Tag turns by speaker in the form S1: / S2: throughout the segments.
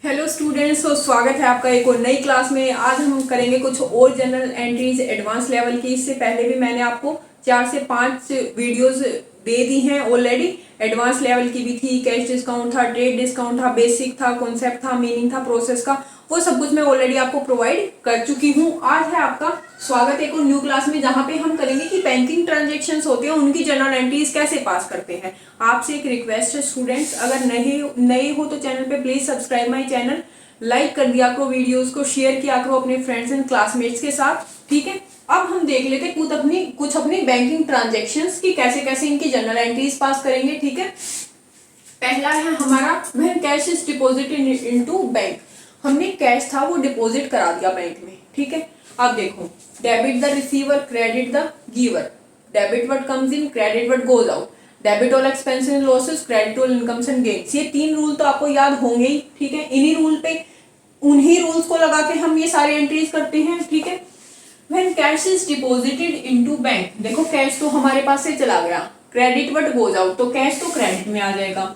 S1: Hello students, तो स्वागत है आपका एक और नई क्लास में। आज हम करेंगे कुछ और जनरल एंट्रीज एडवांस लेवल की। इससे पहले भी मैंने आपको 4 से 5 वीडियोस दे दी हैं ऑलरेडी। एडवांस लेवल की भी थी, कैश डिस्काउंट था, ट्रेड डिस्काउंट था, बेसिक था, कॉन्सेप्ट था, मीनिंग था, प्रोसेस का, वो सब कुछ मैं ऑलरेडी आपको प्रोवाइड कर चुकी हूँ। आज है आपका स्वागत एक और न्यू क्लास में, जहाँ पे हम करेंगे कि बैंकिंग ट्रांजेक्शन्स होते हैं उनकी जनरल एंट्रीज कैसे पास करते हैं। आपसे एक रिक्वेस्ट है स्टूडेंट्स, अगर नए हो तो चैनल पे please subscribe my channel, like कर दिया करो, वीडियोस को शेयर किया करो अपने फ्रेंड्स एंड क्लासमेट्स के साथ, ठीक है। अब हम देख लेते हैं कुछ अपनी बैंकिंग ट्रांजेक्शन्स की कैसे कैसे इनकी जनरल एंट्रीज पास करेंगे, ठीक है। पहला है हमारा when cash is deposited into bank. हमने कैश था वो डिपॉजिट करा दिया बैंक में, ठीक है। अब देखो, debit the receiver, credit the giver. Debit what comes in, credit what goes out. Debit all expenses and losses, credit all incomes and gains. ये 3 रूल तो आपको याद होंगे ही, ठीक है। उन्हीं रूल्स को लगा के हम ये सारी एंट्रीज करते हैं, ठीक है। When cash is deposited into bank, देखो कैश तो हमारे पास से चला गया, क्रेडिट व्हाट गोज आउट, तो कैश तो क्रेडिट में आ जाएगा,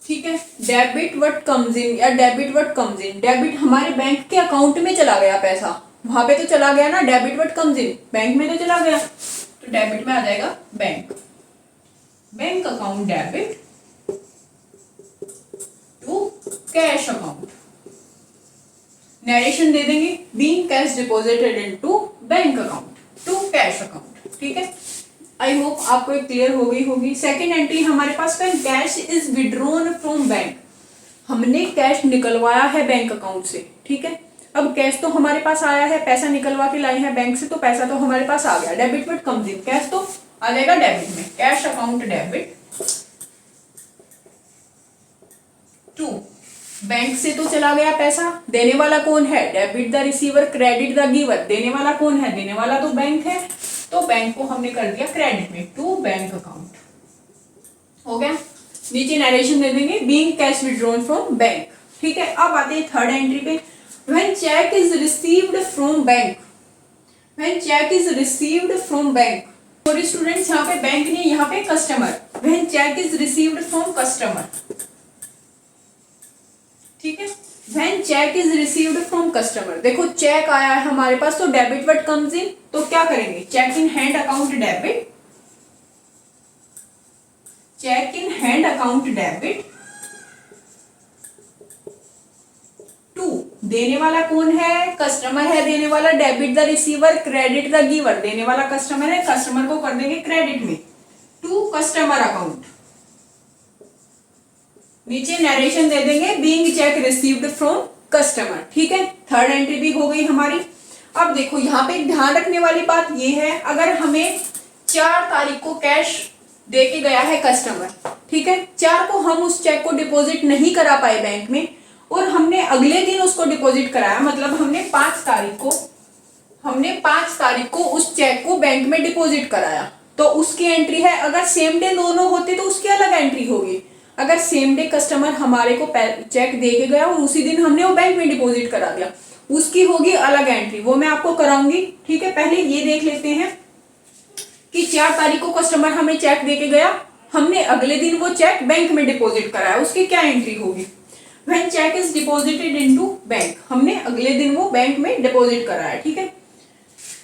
S1: ठीक है। डेबिट व्हाट कम्स इन या debit what comes in, debit हमारे बैंक के अकाउंट में चला गया पैसा, वहां पे तो चला गया ना। Debit what comes in, bank में तो चला गया, तो डेबिट में आ जाएगा bank account debit to cash account. Narration दे देंगे, being cash deposited into bank account to cash account, ठीक है। आई होप आपको एक क्लियर हो गई होगी। सेकेंड एंट्री हमारे पास when cash is withdrawn from bank. हमने कैश निकलवाया है बैंक अकाउंट से, ठीक है। अब कैश तो हमारे पास आया है, पैसा निकलवा के लाए हैं बैंक से, तो पैसा तो हमारे पास आ गया। Debit what comes in, cash तो आ जाएगा डेबिट में, cash account debit to bank से तो चला गया पैसा, देने वाला कौन है, debit the receiver, credit the giver. देने वाला कौन है, देने वाला तो बैंक है, तो बैंक को हमने कर दिया क्रेडिट में टू बैंक अकाउंट, हो गया। नीचे नरेशन दे देंगे, being cash withdrawn from bank, ठीक है। अब आते हैं थर्ड एंट्री पे, when cheque is received from bank. When cheque is received from bank, sorry students, यहाँ पे बैंक नहीं, यहाँ पे customer. When cheque is received from customer, ठीक है। When cheque is received from customer, देखो चेक आया है हमारे पास, तो डेबिट व्हाट कम्स इन, तो क्या करेंगे, cheque in hand account debit, cheque in hand account debit to, देने वाला कौन है, कस्टमर है, देने वाला debit the receiver, credit the giver. देने वाला कस्टमर है, कस्टमर को कर देंगे क्रेडिट में टू कस्टमर अकाउंट। नीचे नरेशन दे देंगे, being check received from customer, ठीक है। थर्ड एंट्री भी हो गई हमारी। अब देखो यहाँ पे ध्यान रखने वाली बात ये है, अगर हमें 4 तारीख को कैश दे के गया है कस्टमर, ठीक है, 4 को हम उस चेक को डिपॉजिट नहीं करा पाए बैंक में, और हमने अगले दिन उसको डिपॉजिट कराया, मतलब हमने 5 तारीख को उस चेक को बैंक में डिपॉजिट कराया, तो उसकी एंट्री है। अगर सेम डे दोनों होते तो उसकी अलग एंट्री होगी। अगर सेम डे कस्टमर हमारे को चेक दे के गया और उसी दिन हमने वो बैंक में डिपॉजिट करा दिया, उसकी होगी अलग एंट्री, वो मैं आपको कराऊंगी, ठीक है। पहले ये देख लेते हैं कि 4 तारीख को कस्टमर हमें चेक दे के गया, हमने अगले दिन वो चेक बैंक में डिपॉजिट कराया, उसकी क्या एंट्री होगी। When cheque is deposited into bank, हमने अगले दिन वो बैंक में डिपॉजिट कराया, ठीक है,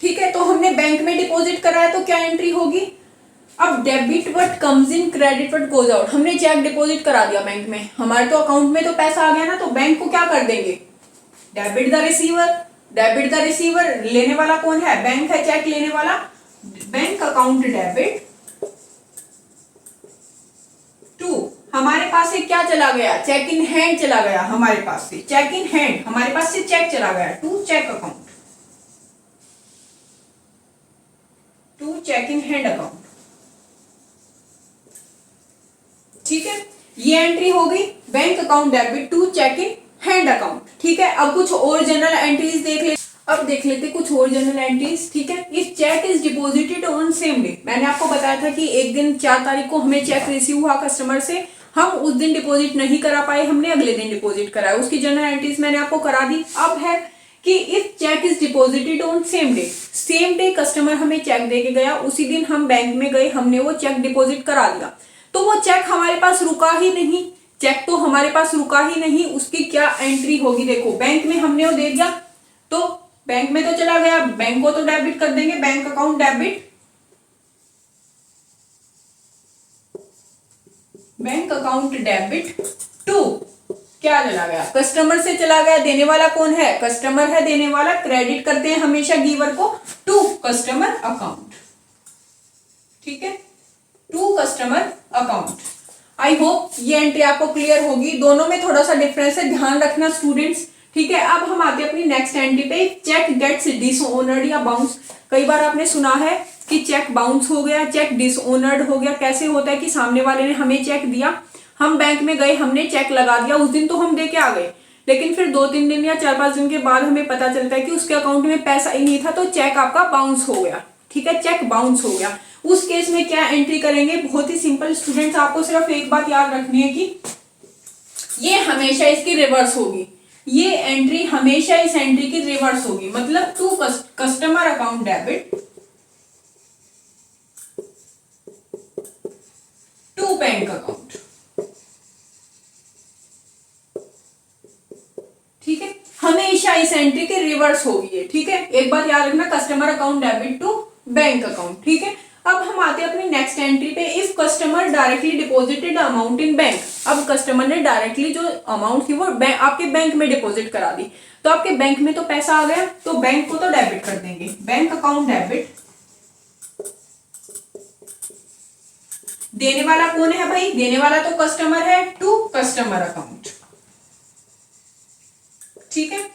S1: ठीक है। तो हमने बैंक में डिपॉजिट कराया, तो क्या एंट्री होगी। अब debit what comes in, credit what goes out. हमने चेक डिपॉजिट करा दिया बैंक में, हमारे तो अकाउंट में तो पैसा आ गया ना, तो बैंक को क्या कर देंगे, debit the receiver, debit the receiver, लेने वाला कौन है, बैंक है, चेक लेने वाला, बैंक अकाउंट डेबिट टू, हमारे पास से क्या चला गया, चेक इन हैंड चला गया, हमारे पास से चेक इन हैंड, हमारे पास से चेक चला गया to cheque account, to cheque in hand account, ठीक है। ये एंट्री हो गई bank account debit to cheque in hand account, ठीक है। अब कुछ और जनरल एंट्रीज देख ले, अब देख लेते कुछ और जनरल एंट्रीज, ठीक है। If cheque is deposited on same day, मैंने आपको बताया था कि एक दिन 4 तारीख को हमें चेक रिसीव हुआ कस्टमर से, हम उस दिन डिपॉजिट नहीं करा पाए, हमने अगले दिन डिपॉजिट कराया, उसकी जनरल एंट्रीज मैंने आपको करा दी। अब है कि if cheque is deposited on same day customer हमें चेक दे के गया, उसी दिन हम बैंक में गए, हमने वो चेक डिपॉजिट करा दिया, तो वो चेक हमारे पास रुका ही नहीं, चेक तो हमारे पास रुका ही नहीं, उसकी क्या एंट्री होगी, देखो बैंक में हमने वो दे दिया तो बैंक में तो चला गया, बैंक को तो डेबिट कर देंगे, bank account debit, bank account debit to क्या चला गया, कस्टमर से चला गया, देने वाला कौन है, कस्टमर है, देने वाला, क्रेडिट करते हैं हमेशा गिवर को टू कस्टमर अकाउंट, ठीक है, to customer account. I hope ये एंट्री आपको क्लियर होगी, दोनों में थोड़ा सा डिफरेंस है, ध्यान रखना स्टूडेंट्स, ठीक है। अब हम आते हैं अपनी नेक्स्ट एंट्री पे, चेक गेट्स डिसऑनर्ड या बाउंस। कई बार आपने सुना है कि चेक बाउंस हो गया, चेक डिसऑनर्ड हो गया। कैसे होता है कि सामने वाले ने हमें चेक दिया, हम बैंक में गए, हमने चेक लगा दिया, उस दिन तो हम दे के आ गए, लेकिन फिर 2-3 दिन या 4-5 दिन के बाद हमें पता चलता है कि उसके अकाउंट में पैसा ही नहीं था, तो चेक आपका बाउंस हो गया, ठीक है, चेक बाउंस हो गया। उस केस में क्या एंट्री करेंगे, बहुत ही सिंपल स्टूडेंट्स, आपको सिर्फ एक बात याद रखनी है कि ये हमेशा इसकी रिवर्स होगी, ये एंट्री हमेशा इस एंट्री की रिवर्स होगी, मतलब to customer account debit to bank account, ठीक है, हमेशा इस एंट्री के रिवर्स होगी ये, ठीक है, एक बात याद रखना, customer account debit to bank account, ठीक है। अब हम आते हैं अपनी नेक्स्ट एंट्री पे, if customer directly deposited amount in bank. अब कस्टमर ने डायरेक्टली जो अमाउंट थी वो आपके बैंक में डिपॉजिट करा दी, तो आपके बैंक में तो पैसा आ गया, तो बैंक को तो डेबिट कर देंगे, बैंक अकाउंट डेबिट, देने वाला कौन है भाई, देने वाला तो कस्टमर है, टू कस्टमर अकाउंट, ठीक है।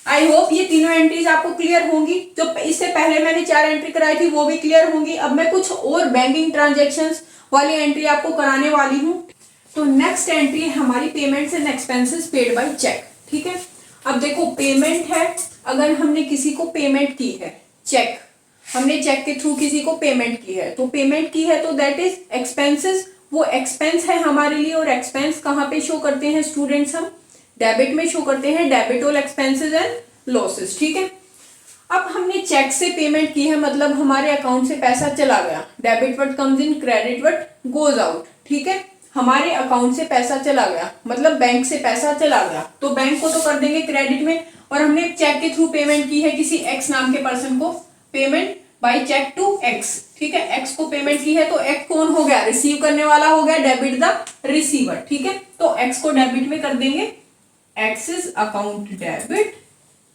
S1: आई होप ये तीनों एंट्रीज आपको क्लियर होंगी, जो इससे पहले मैंने 4 एंट्री कराई थी वो भी क्लियर होंगी। अब मैं कुछ और बैंकिंग ट्रांजैक्शंस वाली एंट्री आपको कराने वाली हूं। तो नेक्स्ट एंट्री है हमारी payments and expenses paid by cheque, ठीक है। अब देखो पेमेंट है, अगर हमने किसी को पेमेंट की है, चेक, हमने चेक के थ्रू किसी को पेमेंट की है, तो पेमेंट की है तो दैट इज एक्सपेंसेस, वो एक्सपेंस है हमारे लिए, और एक्सपेंस कहाँ पे शो करते हैं स्टूडेंट्स, हम डेबिट में शो करते हैं, debit all expenses and losses, ठीक है। अब हमने चेक से पेमेंट की है, मतलब हमारे अकाउंट से पैसा चला गया, debit what comes in, credit what goes out, ठीक है, हमारे अकाउंट से पैसा चला गया, मतलब बैंक से पैसा चला गया, तो बैंक को तो कर देंगे क्रेडिट में, और हमने चेक के थ्रू पेमेंट की है किसी एक्स नाम के पर्सन को, payment by cheque to X, ठीक है, एक्स को पेमेंट की है, तो एक्स कौन हो गया, रिसीव करने वाला हो गया, डेबिट द रिसीवर, ठीक है, तो एक्स को डेबिट में कर देंगे, X's account debit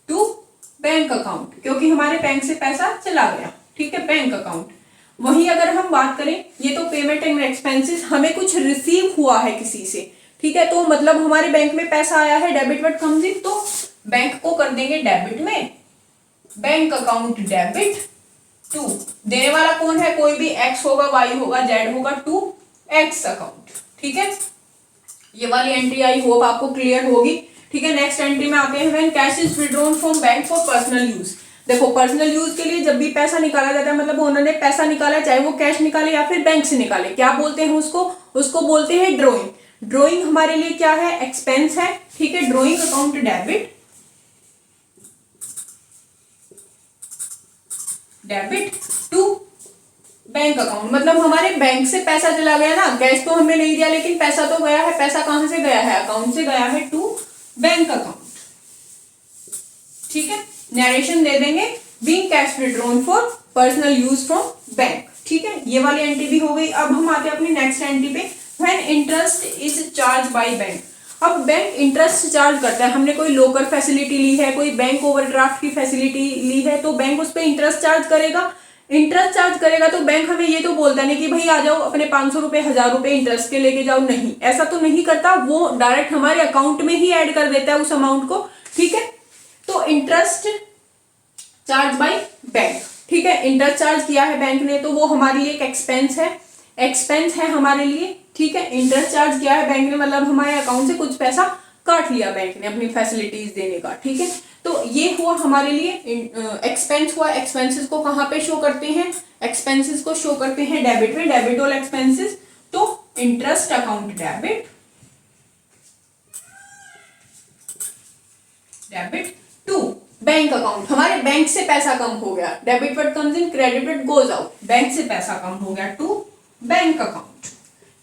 S1: to bank account, क्योंकि हमारे बैंक से पैसा चला गया, ठीक है, बैंक अकाउंट। वहीं अगर हम बात करें, ये तो पेमेंट एंड एक्सपेंसेस, हमें कुछ रिसीव हुआ है किसी से, ठीक है, तो मतलब हमारे बैंक में पैसा आया है, डेबिट व्हाट कम्स इन, तो बैंक को कर देंगे डेबिट में, बैंक अकाउंट डेबिट टू, देने वाला कौन है, कोई भी एक्स होगा, वाई होगा, जेड होगा, टू एक्स अकाउंट, ठीक है। ये वाली एंट्री आई होप आपको क्लियर होगी, ठीक है। नेक्स्ट एंट्री में आते हैं, when cash is withdrawn from bank for personal use. देखो पर्सनल यूज के लिए जब भी पैसा निकाला जाता है, मतलब उन्होंने पैसा निकाला, चाहे वो कैश निकाले या फिर बैंक से निकाले, क्या बोलते हैं उसको, उसको बोलते हैं ड्रॉइंग। ड्रॉइंग हमारे लिए क्या है, एक्सपेंस है, ठीक है, drawing account debit, debit to bank account, मतलब हमारे बैंक से पैसा चला गया ना, कैश तो हमें नहीं दिया लेकिन पैसा तो गया है, पैसा कहां से गया है, अकाउंट से गया है टू बैंक अकाउंट, ठीक है। नरेशन दे देंगे, being cash withdrawn for personal use from bank, ठीक है, ये वाली एंट्री भी हो गई। अब हम आते हैं अपनी नेक्स्ट एंट्री पे, when interest is charge by bank. अब बैंक इंटरेस्ट चार्ज करता है, हमने कोई लोकर फैसिलिटी ली है, कोई बैंक ओवरड्राफ्ट की फैसिलिटी ली है, तो बैंक उस पर इंटरेस्ट चार्ज करेगा। इंटरेस्ट चार्ज करेगा तो बैंक हमें ये तो बोलता नहीं कि भाई आ जाओ अपने 500 रुपए 1000 रुपए इंटरेस्ट के लेके जाओ, नहीं, ऐसा तो नहीं करता, वो डायरेक्ट हमारे अकाउंट में ही ऐड कर देता है उस अमाउंट को, ठीक है। तो इंटरेस्ट चार्ज बाय बैंक, ठीक है, इंटरेस्ट चार्ज किया है बैंक ने, तो वो हमारे लिए एक एक्सपेंस है, एक्सपेंस है हमारे लिए, ठीक है। इंटरेस्ट चार्ज किया है बैंक ने, मतलब हमारे अकाउंट से कुछ पैसा काट लिया बैंक ने अपनी फैसिलिटीज देने का, ठीक है। तो ये हुआ हमारे लिए एक्सपेंस हुआ। एक्सपेंसेस को कहाँ पे शो करते हैं, एक्सपेंसेस को शो करते हैं डेबिट में, डेबिट ऑल एक्सपेंसेस, तो interest account debit, debit to bank account, हमारे बैंक से पैसा कम हो गया, debit what comes in, credit what goes out, bank से पैसा कम हो गया टू बैंक अकाउंट,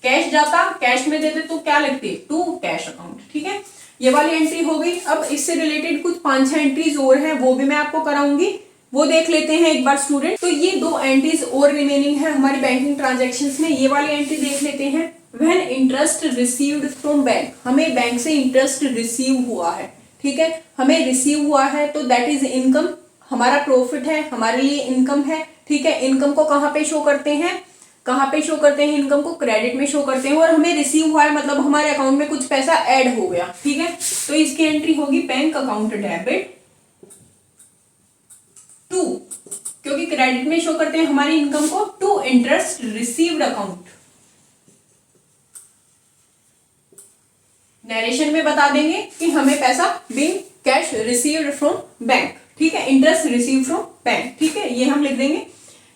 S1: कैश जाता, कैश में देते तो क्या लिखते, टू कैश अकाउंट। ठीक है, ये वाली एंट्री हो गई। अब इससे रिलेटेड कुछ 5-6 एंट्रीज और हैं, वो भी मैं आपको कराऊंगी, वो देख लेते हैं एक बार स्टूडेंट। तो ये 2 एंट्रीज और रिमेनिंग है हमारी बैंकिंग ट्रांजैक्शंस में, ये वाली एंट्री देख लेते हैं। When interest received from bank, हमें बैंक से इंटरेस्ट रिसीव हुआ है, ठीक है, हमें रिसीव हुआ है तो दैट इज इनकम, हमारा प्रॉफिट है, हमारे लिए इनकम है। ठीक है, इनकम को कहाँ पे शो करते हैं, कहाँ पे शो करते हैं, इनकम को क्रेडिट में शो करते हैं, और हमें रिसीव हुआ है मतलब हमारे अकाउंट में कुछ पैसा ऐड हो गया। ठीक है, तो इसकी एंट्री होगी बैंक अकाउंट डेबिट टू, क्योंकि क्रेडिट में शो करते हैं हमारी इनकम को, to interest received account. Narration में बता देंगे कि हमें पैसा being cash received from bank. ठीक है, इंटरेस्ट रिसीव फ्रॉम बैंक। ठीक है, ये हम लिख देंगे।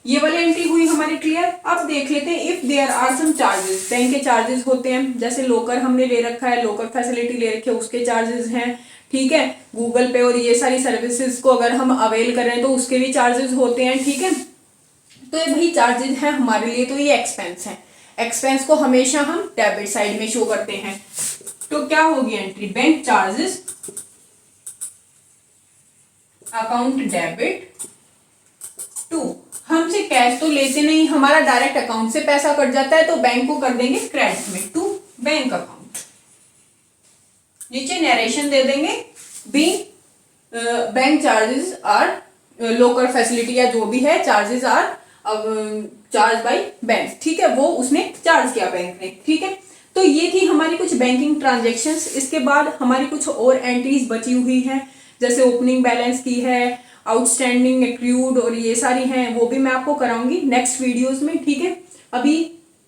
S1: ये वाली एंट्री हुई हमारी क्लियर। अब देख लेते हैं if there are some charges, bank के चार्जेस होते हैं, जैसे लोकर हमने ले रखा है, लोकर फैसिलिटी ले रखी है, उसके चार्जेस हैं। ठीक है, गूगल पे और ये सारी सर्विसेज को अगर हम अवेल करें तो उसके भी चार्जेस होते हैं। ठीक है, तो ये भाई चार्जेस हैं हमारे लिए, तो ये एक्सपेंस है। एक्सपेंस को हमेशा हम डेबिट साइड में शो करते हैं। तो क्या होगी entry, bank charges account debit to, हमसे कैश तो लेते नहीं, हमारा डायरेक्ट अकाउंट से पैसा कट जाता है तो बैंक को कर देंगे क्रेडिट में, टू बैंक अकाउंट। नीचे नरेशन दे देंगे, bank charges are locker facility या जो भी है, charges are charged by bank. ठीक है, वो उसने चार्ज किया बैंक ने। ठीक है, तो ये थी हमारी कुछ बैंकिंग ट्रांजैक्शंस। इसके बाद हमारी कुछ और एंट्रीज बची हुई हैं, जैसे ओपनिंग बैलेंस की है, आउटस्टैंडिंग, एक्रूड और ये सारी हैं, वो भी मैं आपको कराऊंगी नेक्स्ट वीडियोस में। ठीक है, अभी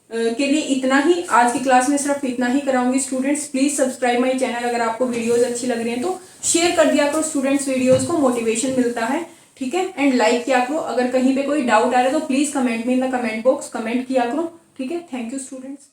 S1: के लिए इतना ही, आज की क्लास में सिर्फ इतना ही कराऊंगी। Students please subscribe my channel, अगर आपको वीडियोस अच्छी लग रही हैं तो शेयर कर दिया करो स्टूडेंट्स, वीडियोस को मोटिवेशन मिलता है। ठीक है, एंड लाइक किया करो। अगर कहीं पे कोई डाउट आ रहा है तो प्लीज कमेंट में in the comment box comment किया करो। ठीक है, थैंक यू स्टूडेंट्स।